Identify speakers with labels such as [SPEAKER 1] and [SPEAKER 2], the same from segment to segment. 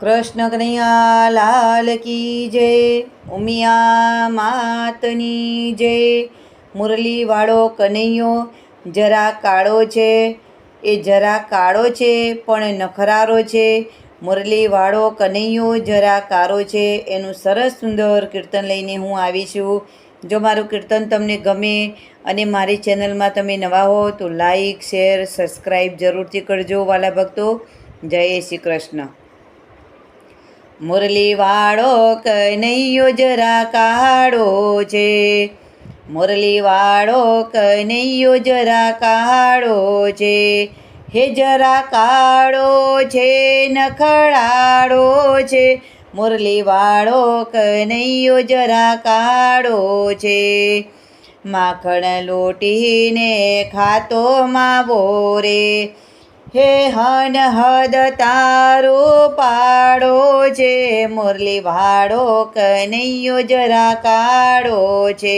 [SPEAKER 1] કૃષ્ણ કનૈયા લાલ કી જય, ઉમિયા માતની જય। મુરલીવાળો કનૈયો જરા કાળો છે, એ જરા કાળો છે પણ નખરારો છે। મુરલીવાળો કનૈયો જરા કાળો છે, એનું સરસ સુંદર કીર્તન લઈને હું આવી છું। જો મારું કીર્તન તમને ગમે અને મારી ચેનલમાં તમે નવા હો તો લાઈક શેર સબસ્ક્રાઈબ જરૂરથી કરજો વાલા ભક્તો। જય શ્રી કૃષ્ણ। મુરલીવાળો કનૈયો જરા કાળો છે, મુરલીવાળો કનૈયો જરા કાળો છે, હે જરા કાળો છે નખરાળો છે। મુરલીવાળો કનૈયો જરા કાળો છે, માખણ લોટીને ખાતો માવો રે, હે હન હદ તારો પાડો છે। મુરલીવાળો કનૈયો જરા કાળો છે,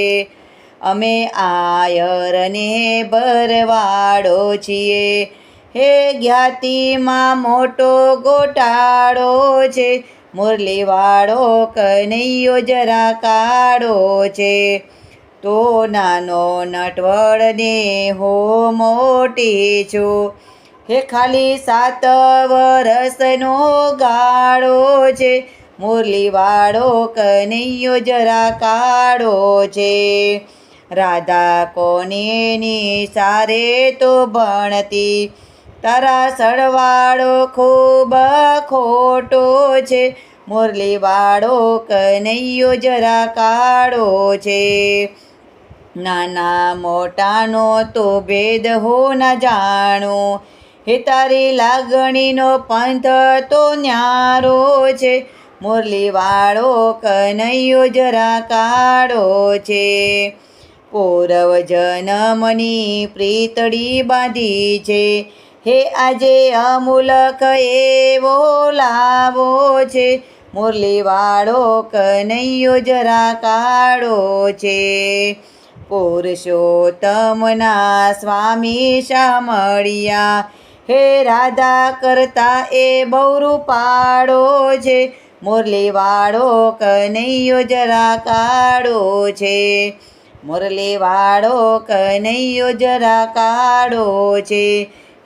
[SPEAKER 1] અમે આયરને ભરવાડો છીએ, હે જ્ઞાતિમાં મોટો ગોટાળો છે। મુરલીવાળો કનૈયો જરા કાળો છે, તો નાનો નટવરને હો મોટી છું, હે ખાલી 7 વરસનો ગાળો છે। મુરલીવાળો કનૈયો જરા કાળો છે, રાધા કોનેની સારે તો ભણતી, તારા સરવાળો ખૂબ ખોટો છે। મુરલીવાળો કનૈયો જરા કાળો છે, નાના મોટાનો તો ભેદ હો ના જાણું, હે તારી લાગણીનો પંથ તો ન્યારો છે। મુરલીવાળો કનૈયો જરા કાળો છે, પૂર્વ જન્મની પ્રીતડી બાંધી છે, હે આજે અમૂલક એવો લાવો છે। મુરલીવાળો કનૈયો જરા કાળો છે, પુરુષોત્તમના સ્વામી શામળિયા, હે રાધા કરતા એ બહુ રૂપાળો છે। મુરલીવાળો કનૈયો જરા કાળો છે, મુરલીવાળો કનૈયો જરા કાળો છે,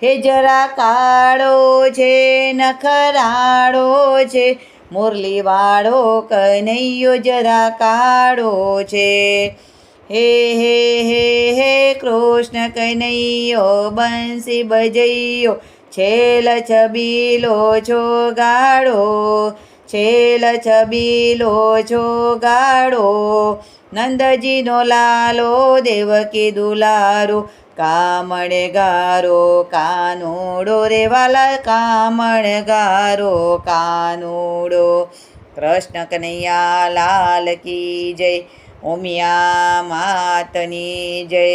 [SPEAKER 1] હે જરા કાળો છે નખરાળો છે। મુરલીવાળો કનૈયો જરા કાળો છે, હે હે હે હે કૃષ્ણ કનૈયો બંસી બજૈયો, છેલ છબીલો છો ગાળો, છેલ છબીલો છો ગાળો, નંદજીનો લાલો દેવકી દુલારો, કામણગારો કાનુડો રે વાલા, કામણગારો કાનુડો। કૃષ્ણ કનૈયા લાલ કી જય, ઉમિયા માતની જય।